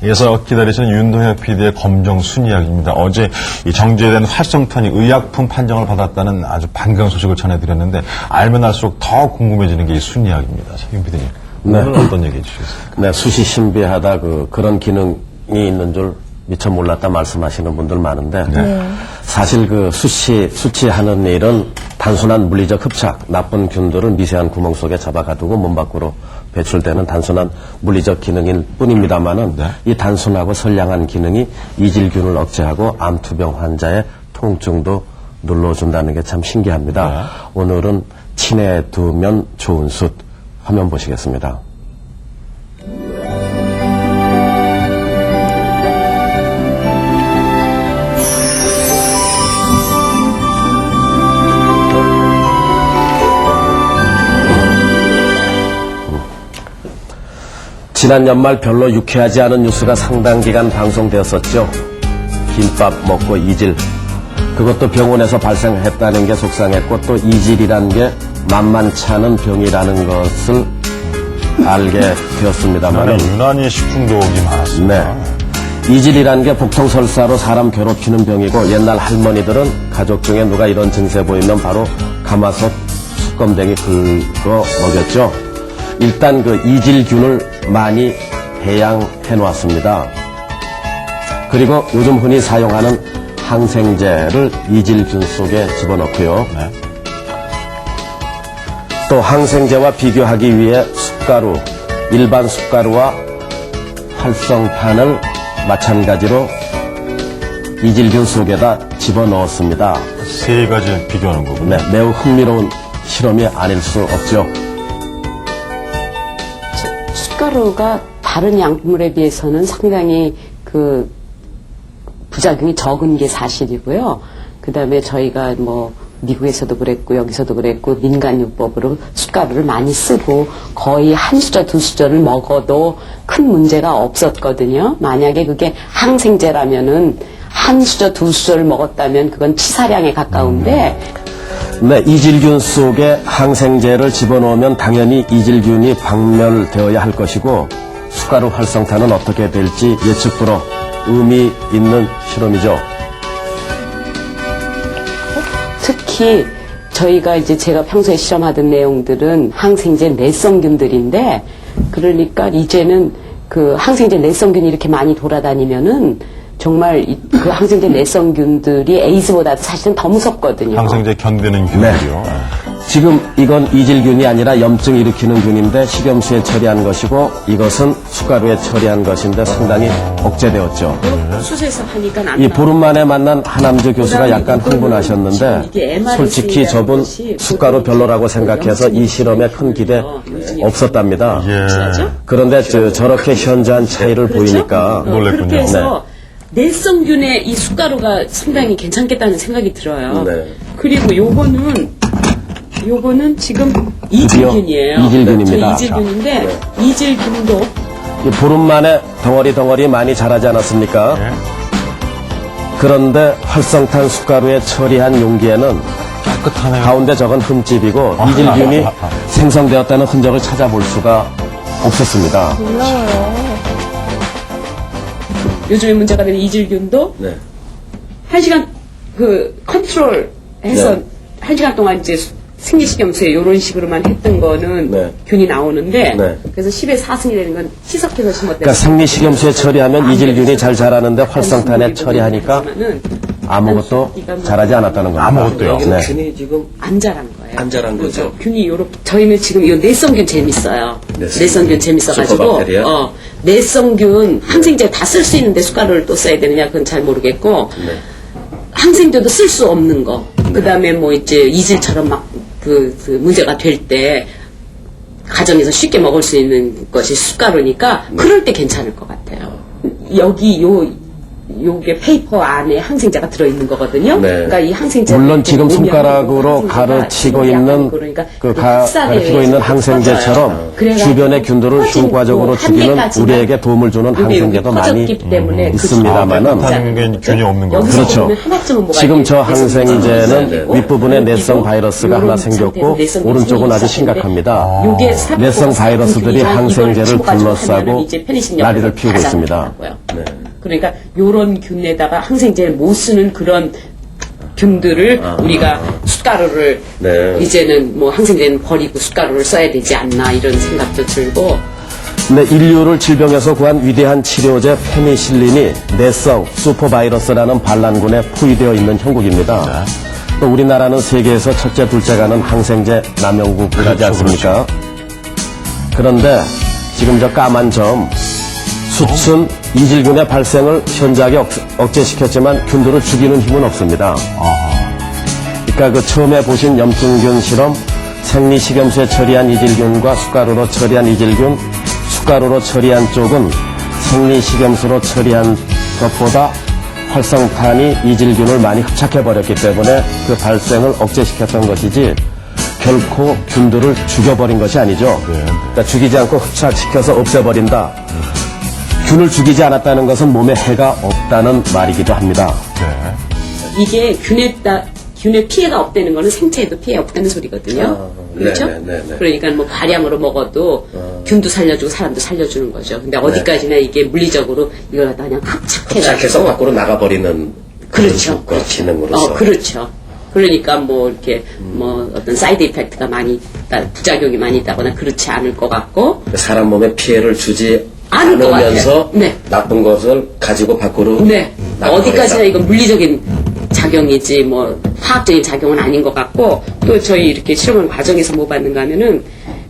이어서 기다리시는 윤동혁 PD의 검정 순이야기입니다. 어제 이 정제된 활성탄이 의약품 판정을 받았다는 아주 반가운 소식을 전해드렸는데 알면 알수록 더 궁금해지는 게 이 순이야기입니다. 윤 PD님, 오늘 어떤 얘기 해주시겠습니까? 네, 숯이 신비하다, 그런 기능이 있는 줄 미처 몰랐다 말씀하시는 분들 많은데, 사실 숯이 하는 일은 단순한 물리적 흡착, 나쁜 균들을 미세한 구멍 속에 잡아가두고 몸 밖으로 배출되는 단순한 물리적 기능일 뿐입니다만은, 이 단순하고 선량한 기능이 이질균을 억제하고 암투병 환자의 통증도 눌러준다는 게 참 신기합니다. 오늘은 친해 두면 좋은 숯 화면 보시겠습니다. 지난 연말 별로 유쾌하지 않은 뉴스가 상당 기간 방송되었었죠. 김밥 먹고 이질. 그것도 병원에서 발생했다는 게 속상했고, 또 이질이란 게 만만치 않은 병이라는 것을 알게 되었습니다만, 유난히 식중독이 많았습니다. 네. 이질이란 게 복통설사로 사람 괴롭히는 병이고, 옛날 할머니들은 가족 중에 누가 이런 증세 보이면 바로 가마솥 숯검댕이 긁어 먹였죠. 일단 이질균을 많이 배양해 놓았습니다. 그리고 요즘 흔히 사용하는 항생제를 이질균 속에 집어넣고요. 또 항생제와 비교하기 위해 숯가루, 일반 숯가루와 활성탄을 마찬가지로 이질균 속에다 집어넣었습니다. 세 가지 비교하는 거군요. 네, 매우 흥미로운 실험이 아닐 수 없죠. 숯가루가 다른 약물에 비해서는 상당히 부작용이 적은 게 사실이고요. 그 다음에 저희가 미국에서도 그랬고 여기서도 그랬고 민간요법으로 숯가루를 많이 쓰고 거의 한 수저 두 수저를 먹어도 큰 문제가 없었거든요. 만약에 그게 항생제라면은 한 수저 두 수저를 먹었다면 그건 치사량에 가까운데 네, 이질균 속에 항생제를 집어넣으면 당연히 이질균이 박멸되어야 할 것이고, 숯가루 활성탄은 어떻게 될지 예측 불허 의미 있는 실험이죠. 특히 제가 평소에 실험하던 내용들은 항생제 내성균들인데, 그러니까 이제는 항생제 내성균이 이렇게 많이 돌아다니면은 정말 그 항생제 내성균들이 에이즈보다 사실은 더 무섭거든요. 항생제 견디는 균이요. 지금 이건 이질균이 아니라 염증 일으키는 균인데 식염수에 처리한 것이고, 이것은 숯가루에 처리한 것인데 상당히 억제되었죠. 숯에서 하니까 안 이 보름 만에 만난 하남주 교수가 약간 흥분하셨는데, 솔직히 저분 숯가루 별로라고 생각해서 이 실험에 큰 기대 없었답니다. 그런데 저렇게 현저한 차이를 보이니까 놀랬군요. 그렇게 해서 내성균의 이 숯가루가 상당히 괜찮겠다는 생각이 들어요. 그리고 요거는 지금 이질균이에요. 이질균입니다. 이질균인데 이질균도 보름 만에 덩어리 많이 자라지 않았습니까? 그런데 활성탄 숯가루에 처리한 용기에는 깨끗하네요. 가운데 적은 흠집이고 이질균이 생성되었다는 흔적을 찾아볼 수가 없었습니다. 요즘에 문제가 되는 이질균도 1시간 컨트롤해서 1시간 동안 이제 생리식염수에 이런 식으로만 했던 거는 균이 나오는데 그래서 10에 4승이 되는 건 희석해서 심었대요. 그러니까 생리식염수에 처리하면 이질균이 잘 자라는데 활성탄에 처리하니까 아무것도 자라지 않았다는 겁니다. 아무것도요? 균이 지금 안 자란 거예요. 안 자란 거죠. 균이 저희는 지금 이 내성균 재밌어요. 내성균 재밌어가지고 내성균 항생제 다 쓸 수 있는데 숟가루를 또 써야 되느냐 그건 잘 모르겠고 항생제도 쓸 수 없는 거. 그다음에 이제 이질처럼 막 문제가 될 때 가정에서 쉽게 먹을 수 있는 것이 숟가루니까 그럴 때 괜찮을 것 같아요. 여기 요게 페이퍼 안에 항생제가 들어있는 거거든요. 네. 그러니까 이 항생제 물론 지금 손가락으로 가르치고 있는 가르치고 있는 항생제처럼 주변의 균들을 효과적으로 죽이는 우리에게 도움을 주는 항생제도 많이 있습니다만은 균이 없는 거죠. 그렇죠. 지금 저 항생제는 윗부분에 내성 바이러스가 하나 생겼고 오른쪽은 아주 심각합니다. 내성 바이러스들이 항생제를 둘러싸고 나리를 피우고 있습니다. 그러니까 요런 균에다가 항생제를 못 쓰는 그런 균들을 우리가 숯가루를 이제는 뭐 항생제는 버리고 숯가루를 써야 되지 않나 이런 생각도 들고. 네, 인류를 질병에서 구한 위대한 치료제 페니실린이 내성 슈퍼바이러스라는 반란군에 포위되어 있는 형국입니다. 또 우리나라는 세계에서 첫째, 둘째가는 항생제 남용국이라지 않습니까? 그런데 지금 저 까만 점 숯은 이질균의 발생을 현저하게 억제시켰지만 균들을 죽이는 힘은 없습니다. 그러니까 그 처음에 보신 염증균 실험, 생리식염수에 처리한 이질균과 숯가루로 처리한 이질균, 숯가루로 처리한 쪽은 생리식염수로 처리한 것보다 활성탄이 이질균을 많이 흡착해버렸기 때문에 그 발생을 억제시켰던 것이지 결코 균들을 죽여버린 것이 아니죠. 그러니까 죽이지 않고 흡착시켜서 없애버린다. 균을 죽이지 않았다는 것은 몸에 해가 없다는 말이기도 합니다. 이게 균에 피해가 없다는 거는 생체에도 피해 없다는 소리거든요. 그렇죠? 그러니까 뭐 과량으로 먹어도 균도 살려주고 사람도 살려주는 거죠. 근데 어디까지나 이게 물리적으로 이걸 갖다 그냥 흡착해서 밖으로 나가버리는 그렇죠. 기능으로서. 그렇죠. 그러니까 뭐 이렇게 뭐 어떤 사이드 이펙트가 많이 부작용이 많이 있다거나 그렇지 않을 것 같고 사람 몸에 피해를 주지 않을 것 않으면서 같아요. 나쁜 것을 가지고 밖으로 어디까지나 이건 물리적인 작용이지 뭐 화학적인 작용은 아닌 것 같고 또 저희 이렇게 실험 과정에서 뭐 봤는가 하면은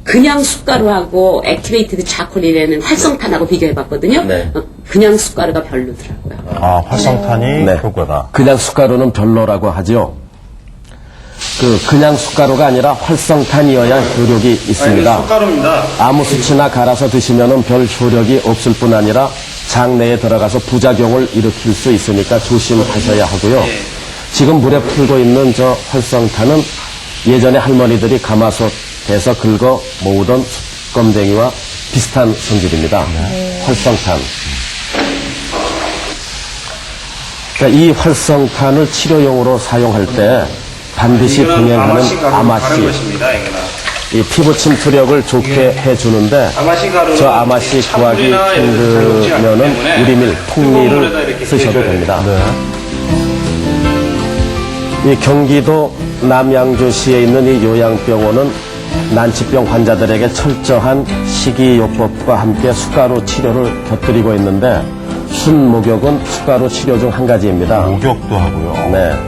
그냥 숯가루하고 액티베이티드 차콜이라는 활성탄하고 비교해봤거든요. 그냥 숯가루가 별로더라고요. 활성탄이 효과다. 그냥 숯가루는 별로라고 하죠. 그냥 숯가루가 아니라 활성탄이어야 효력이 있습니다. 숯가루입니다. 아무 수치나 갈아서 드시면은 별 효력이 없을 뿐 아니라 장내에 들어가서 부작용을 일으킬 수 있으니까 조심하셔야 하고요. 지금 물에 풀고 있는 저 활성탄은 예전에 할머니들이 가마솥에서 긁어 모으던 숯검댕이와 비슷한 성질입니다. 활성탄. 그러니까 이 활성탄을 치료용으로 사용할 때 반드시 병행하는 아마씨, 이 피부 침투력을 좋게 해주는데 저 아마씨 구하기 힘들면은 유리밀, 통밀을 쓰셔도 됩니다. 이 경기도 남양주시에 있는 이 요양병원은 난치병 환자들에게 철저한 식이요법과 함께 숯가루 치료를 곁들이고 있는데 순목욕은 숯가루 치료 중 한 가지입니다. 목욕도 하고요.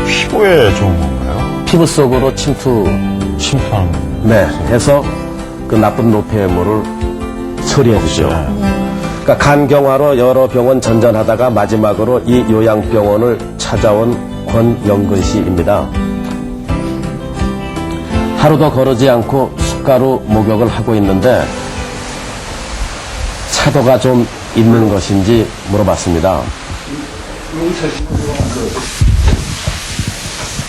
피부에 좋은 건가요? 피부 속으로 침투하는 해서 그 나쁜 노폐물을 처리해 주죠. 그러니까 간경화로 여러 병원 전전하다가 마지막으로 이 요양병원을 찾아온 권영근 씨입니다. 하루도 거르지 않고 숯가루 목욕을 하고 있는데 차도가 좀 있는 것인지 물어봤습니다.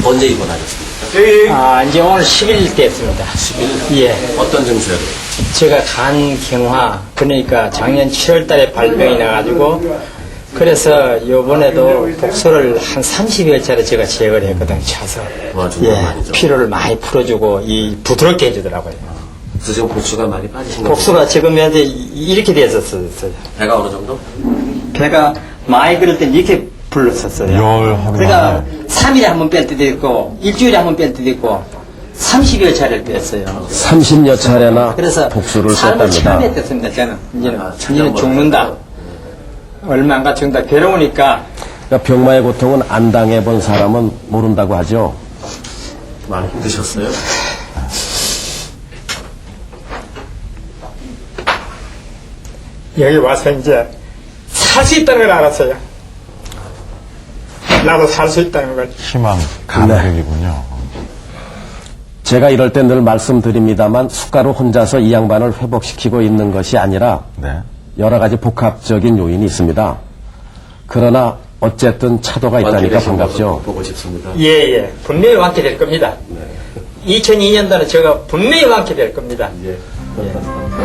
언제 입원하셨습니까? 이제 오늘 10일 됐습니다. 10일? 예. 어떤 증세로? 제가 간경화, 그러니까 작년 7월 달에 발병이 나가지고, 그래서 요번에도 독소를 한 30여차례 제가 제거를 했거든요, 차서. 피로를 많이 풀어주고, 부드럽게 해주더라고요. 그래서 지금 복수가 많이 빠지신 거예요? 독소가 지금 현재 이렇게 됐었어요. 배가 어느 정도? 배가 많이 그럴 땐 이렇게 불렀었어요. 그러니까 3일에 한 번 뺄 때도 있고 일주일에 한 번 뺄 때도 있고 30여 차례를 뺐어요. 30여 차례나 그래서 복수를 삶을 뺐답니다. 처음 했습니다. 저는 이제는 죽는다. 얼마 안 가 죽는다. 괴로우니까. 그러니까 병마의 고통은 안 당해본 사람은 모른다고 하죠. 많이 힘드셨어요? 여기 와서 이제 살 수 있다는 걸 알았어요. 나도 살 수 있다는 걸. 희망, 감격이군요. 제가 이럴 때 늘 말씀드립니다만 숟가루 혼자서 이 양반을 회복시키고 있는 것이 아니라 네. 여러 가지 복합적인 요인이 있습니다. 그러나 어쨌든 차도가 있다니까 반갑죠. 보고 싶습니다. 예, 분명히 완쾌될 겁니다. 2002년도는 제가 분명히 완쾌될 겁니다.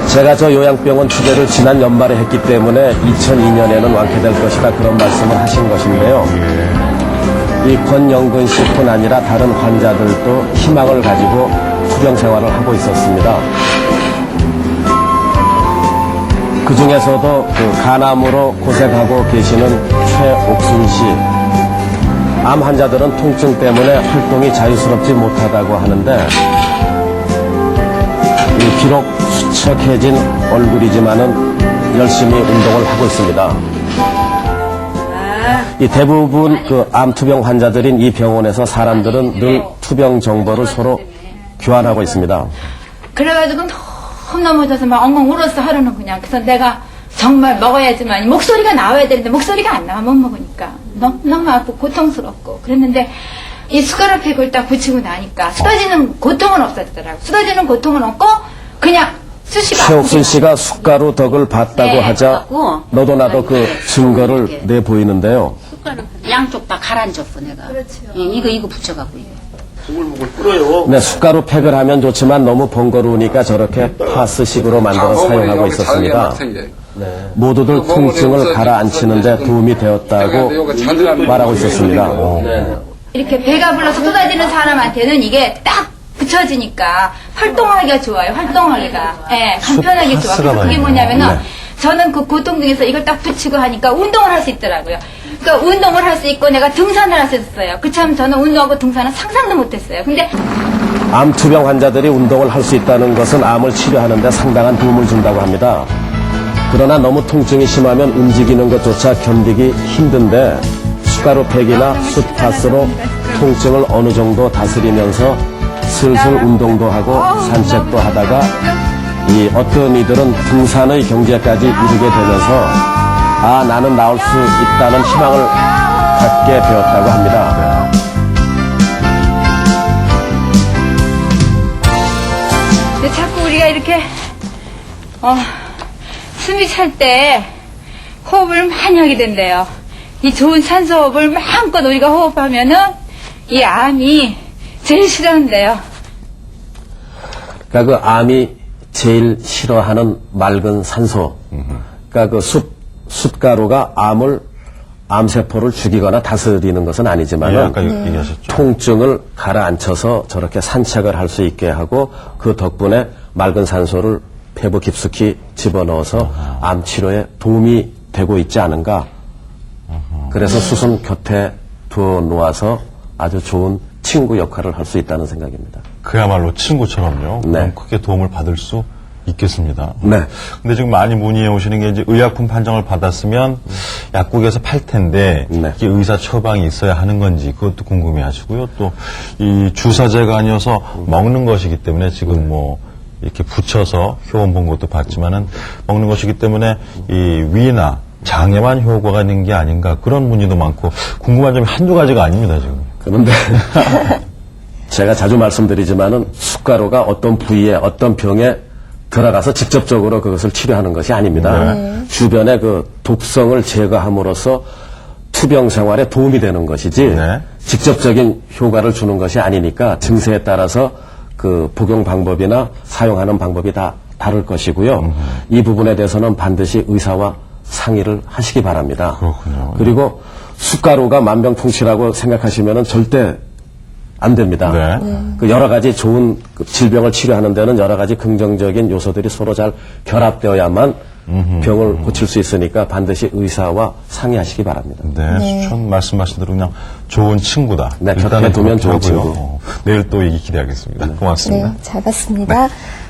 제가 저 요양병원 투자를 지난 연말에 했기 때문에 2002년에는 완쾌될 것이다 그런 말씀을 하신 것인데요. 이 권영근 씨뿐 아니라 다른 환자들도 희망을 가지고 투병 생활을 하고 있었습니다. 그 중에서도 그 간암으로 고생하고 계시는 최옥순 씨. 암 환자들은 통증 때문에 활동이 자유스럽지 못하다고 하는데 비록 수척해진 얼굴이지만은 열심히 운동을 하고 있습니다. 이 대부분 그 암 투병 환자들인 이 병원에서 사람들은 늘 투병 정보를 서로 교환하고 있습니다. 그래가지고 너무 넘어져서 막 엉엉 울었어 하루는 그냥. 그래서 내가 정말 먹어야지만 목소리가 나와야 되는데 목소리가 안 나와 못 먹으니까 너무 아프고 고통스럽고 그랬는데 이 숟가락팩을 딱 붙이고 나니까 쏟아지는 고통은 없어지더라고. 쏟아지는 고통은 없고 그냥 수시가 최옥순 씨가 숟가루 덕을 봤다고 네, 하자 그래갖고 너도나도 그 증거를 내보이는데요. 양쪽 다 가라앉았어 내가. 그렇죠. 예, 이거 붙여갖고 이거. 네, 숟가루 팩을 하면 좋지만 너무 번거로우니까 저렇게 파스식으로 만들어 사용하고 있었습니다. 모두들 통증을 가라앉히는 데 도움이 되었다고 말하고 있었습니다. 이렇게 배가 불러서 쏟아지는 사람한테는 이게 딱 붙여지니까 활동하기가 좋아요. 활동하기가. 예, 간편하게 좋아. 그래서 그게 뭐냐면은 저는 그 고통 중에서 이걸 딱 붙이고 하니까 운동을 할 수 있더라고요. 그러니까 운동을 할 수 있고 내가 등산을 할 수 있었어요. 그참 저는 운동하고 등산은 상상도 못했어요. 근데 암 투병 환자들이 운동을 할 수 있다는 것은 암을 치료하는 데 상당한 도움을 준다고 합니다. 그러나 너무 통증이 심하면 움직이는 것조차 견디기 힘든데 숟가루 팩이나 숯파스로 통증을 어느 정도 다스리면서 슬슬 운동도 하고 산책도 하다가 이 어떤 이들은 등산의 경지까지 이르게 되면서 아 나는 나올 수 있다는 희망을 갖게 되었다고 합니다. 근데 자꾸 우리가 이렇게 숨이 찰 때 호흡을 많이 하게 된대요. 이 좋은 산소호흡을 마음껏 우리가 호흡하면은 이 암이 제일 싫어한대요. 그러니까 그 암이 제일 싫어하는 맑은 산소. 그러니까 그 숯가루가 암세포를 죽이거나 다스리는 것은 아니지만 아까 얘기하셨죠. 통증을 가라앉혀서 저렇게 산책을 할 수 있게 하고 그 덕분에 맑은 산소를 폐부 깊숙이 집어넣어서 암 치료에 도움이 되고 있지 않은가. 그래서 수순 곁에 두어 놓아서 아주 좋은 친구 역할을 할 수 있다는 생각입니다. 그야말로 친구처럼요. 네. 그럼 크게 도움을 받을 수 있겠습니다. 네. 근데 지금 많이 문의해 오시는 게 이제 의약품 판정을 받았으면 약국에서 팔 텐데 네. 이게 의사 처방이 있어야 하는 건지 그것도 궁금해 하시고요. 또 이 주사제가 아니어서 먹는 것이기 때문에 지금 뭐 이렇게 붙여서 효원 본 것도 봤지만은 먹는 것이기 때문에 이 위나 장에만 효과가 있는 게 아닌가 그런 문의도 많고 궁금한 점이 한두 가지가 아닙니다, 지금. 그런데 제가 자주 말씀드리지만은 숟가루가 어떤 부위에 어떤 병에 들어가서 직접적으로 그것을 치료하는 것이 아닙니다. 주변의 그 독성을 제거함으로써 투병 생활에 도움이 되는 것이지 네. 직접적인 효과를 주는 것이 아니니까 증세에 따라서 그 복용 방법이나 사용하는 방법이 다 다를 것이고요. 이 부분에 대해서는 반드시 의사와 상의를 하시기 바랍니다. 그렇군요. 그리고 숟가루가 만병통치라고 생각하시면은 절대 안 됩니다. 네. 그 여러 가지 좋은 그 질병을 치료하는 데는 여러 가지 긍정적인 요소들이 서로 잘 결합되어야만 병을 고칠 수 있으니까 반드시 의사와 상의하시기 바랍니다. 네, 추천 말씀하신 대로 그냥 좋은 친구다. 네, 일단은 곁에 두면 그렇게 좋은 하고요. 친구. 내일 또 얘기 기대하겠습니다. 고맙습니다. 네, 잘 봤습니다.